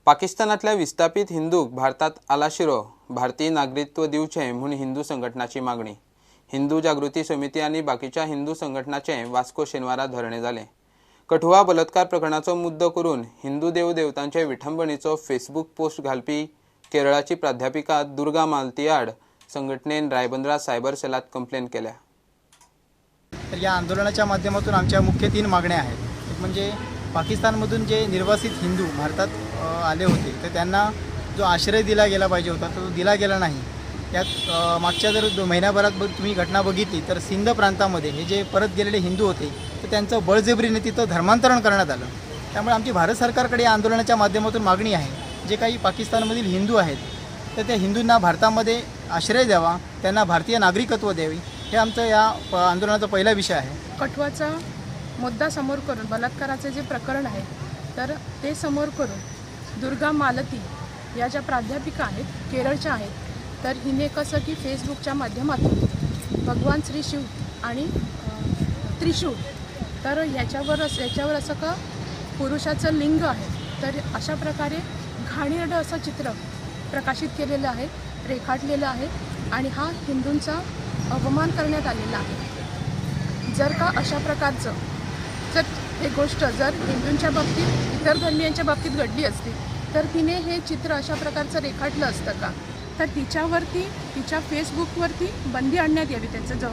पाकिस्तानातल्या विस्थापित हिंदूक भारतात आलाशिरो भारतीय नागरिकत्व दिवचे म्हणून हिंदू संघटनाची मागणी। हिंदू जागृती समिती आणि बाकीच्या हिंदू संघटनांचे वास्को शेनवारा धरणे झाले। कठुआ बलात्कार प्रकरणाचो मुद्दो करून हिंदू देवदेवतांचे विठंबणेचो फेसबुक पोस्ट घालपी केरळाची प्राध्यापिका दुर्गा मालती संघटनेन रायबंदरा सायबर सेलात कंप्लेंट केल्या। या आंदोलनाच्या माध्यमातून आमच्या मुख्य 3 मागण्या आहेत। एक म्हणजे पाकिस्तानमधून जे निर्वासित हिंदू भारतात आले होते तर त्यांना जो आश्रय दिला गेला पाहिजे होता तो दिला गेला नाही। यात मागच्या जर महिन्याभरात तुम्ही घटना बघितली तर सिंध प्रांतामध्ये हे जे परत गेलेले हिंदू होते तर त्यांचं बळजबरीने तिथं धर्मांतरण करण्यात आलं। त्यामुळे आमची भारत सरकारकडे या आंदोलनाच्या माध्यमातून मागणी आहे, जे काही पाकिस्तानमधील हिंदू आहेत तर त्या हिंदूंना भारतामध्ये आश्रय द्यावा, त्यांना भारतीय नागरिकत्व द्यावी, हे आमचं या आंदोलनाचा पहिला विषय आहे। कठुआचा मुद्दा समोर करून बलात्काराचे जे प्रकरण आहे तर ते समोर करून दुर्गा मालती या ज्या प्राध्यापिका आहेत केरळच्या आहेत, तर हिने कसं की फेसबुकच्या माध्यमातून भगवान श्री शिव आणि त्रिशूळ तर याच्यावर असं का पुरुषाचं लिंग आहे तर अशा प्रकारे घाणेरडं असं चित्र प्रकाशित केलेलं आहे, रेखाटलेलं आहे आणि हा हिंदूंचा अवमान करण्यात आलेला आहे। जर का अशा प्रकारचं जर हे गोष्ट जर हिंदूंच्या बाबतीत इतर धर्मियांच्या बाबतीत घडली असती तर तिने हे चित्र अशा प्रकारचं रेखाटलं असतं का, तर तिच्यावरती तिच्या फेसबुकवरती बंदी आणण्यात यावी। त्याचं जो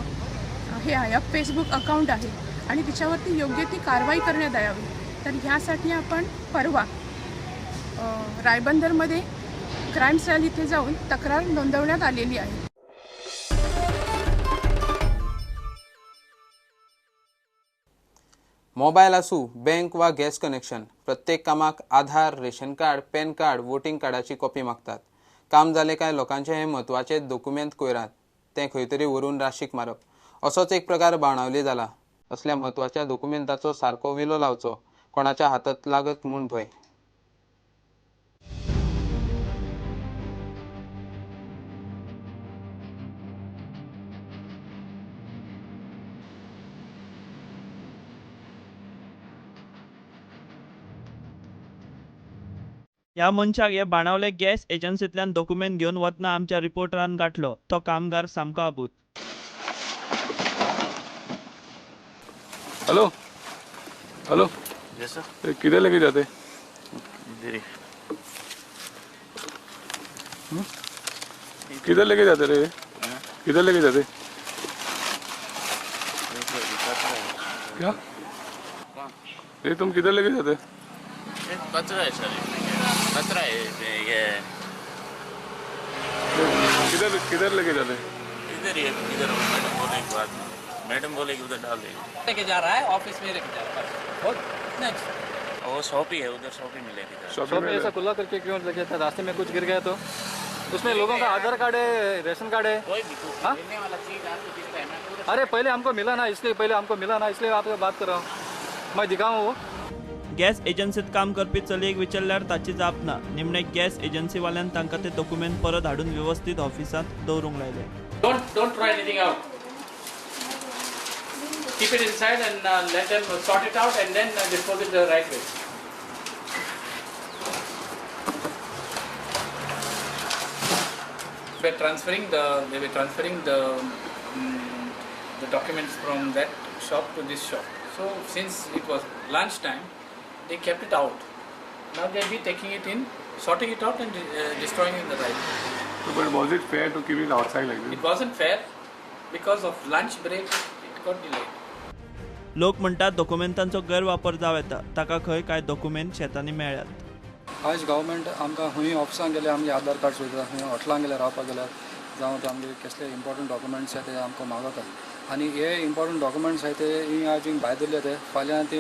हे आहे फेसबुक अकाउंट आहे आणि तिच्यावरती योग्य ती कारवाई करण्यात यावी। तर ह्यासाठी आपण परवा रायबंदरमध्ये क्राईम सेल इथे जाऊन तक्रार नोंदवण्यात आलेली आहे। मोबाईल आसूं बँक वा गॅस कनेक्शन प्रत्येक कामाक Aadhaar, ration card, PAN card, voting कार्डाची कॉपी मागतात। काम जाले काय लोकांचे हे महत्वाचे डॉक्युमेंट कोयरात ते खंय तरी व्हरून राशीक मारप असोच एक प्रकार बाणावली जाला। असल्या महत्वाच्या डॉक्युमेंटाचो सारको विलो लावचो कोणाच्या हातात लागत म्हूण भंय। या मनशाक हे बाणावले गॅस एजन्सींतल्यान डॉक्युमेंट घेवन वतना आमच्या रिपोर्टरान गाठलो। तो कामगार सामको आबूत। Hello hello yes sir. किधर लेके जाते? इधर ही। किधर लेके जाते रे? किधर लेके जाते? क्या? ये तुम किधर लेके जाते? कचरा है सर, कचरा है ये। किधर किधर लेके जाते? इधर ही, इधर मैडम बोले के बाद मैडम बोले कि उधर डाल देंगे। लेके जा रहा है ऑफिस में लेके जा रहा है और नेक्स्ट वो शॉप ही है, उधर शॉप ही में लेके जा रहा शॉप शॉप में ऐसा खुला करके क्यों लगे था? रास्ते में कुछ गिर गया तो उसमें लोगों का आधार कार्ड है, रेशन कार्ड है। कोई भी कुछ हाँ? लेने वाला चीज आपको दिख रहा है। मैं पूरा अरे पहले हमको मिला ना, इसलिए आपसे बात कर रहा हूँ। मैं दिखाऊँ वो गॅस एजन्सीत काम करपी चलयेक विचारल्यार ताची जाप ना। निमणे गॅस एजन्सीवाल्यान तांकां ते डॉक्युमेंट परत हाडून व्यवस्थित ऑफिसात दवरूंक लायले। don't throw anything out. Keep it inside and let them sort it out and then dispose it the right way. They were transferring the documents from that shop to this shop. So since it was lunch time, they kept it out. Now they'll be taking it in, sorting it out and destroying it in the right way. So, but was it fair to keep it outside like this? It wasn't fair because of lunch break. It got delayed. लोक म्हणटात डॉक्युमेंटांचो गैरवापर जाव येता, ताका खंय काय document शेतांनी मेळ्ळ्यात। आज गव्हर्मेंट आमकां खंय ऑफिसांत गेले आमचे आधार कार्ड सोदता, खंय हॉटेलांत गेले रावपाक गेल्यार जावं ते आमचे कसले इम्पॉर्टंट डॉक्युमेंट्स आसात ते आमकां मागतात आनी हे इम्पॉर्टंट डॉक्युमेंट्स आसात ते हिंग आज भायर दवरले ते फाल्यां ती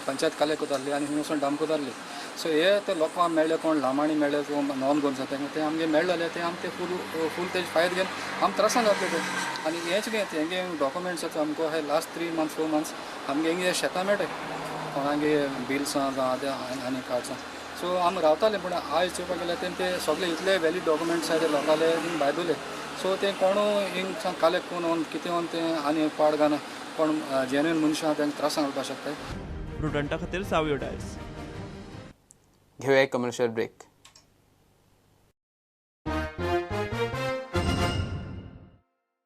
पंचायत कलेक्ट कोतारली आनी हिंग वचून डंप कोतारली। सो हे ते लोकांक मेळ्ळे, कोण लांबाणी मेळ्ळे, कोण नॉन गोवन जाता ते आमगे मेळ्ळले ते आमचे फूल तेजे फायदे घेवन आमी त्रासान जातले ते। आनी हेच कितें तेंगे डॉक्युमेंट्स आसा आमकां हे लास्ट 3 months 4 months आमगे हिंगे शेतां मेळटाय, कोणागे बिल्सां जावं ते आनी कार्ड्सां। सो आमी रावताले पूण आयज चोवपाक गेल्यार ते सगळे इतले वॅलीड डॉक्युमेंट्स आसात ते लोकांले हिंग भायर दवरले। सो ते कोण हिंग कलेक्ट करून कितें व्हरून ते आनी पाड घालून कोण जेन्युइन मनशां तांकां त्रासान घालपाक शकतात। प्रुडंटा खातीर सावयो डायस। घेऊया एक कमर्शियल ब्रेक।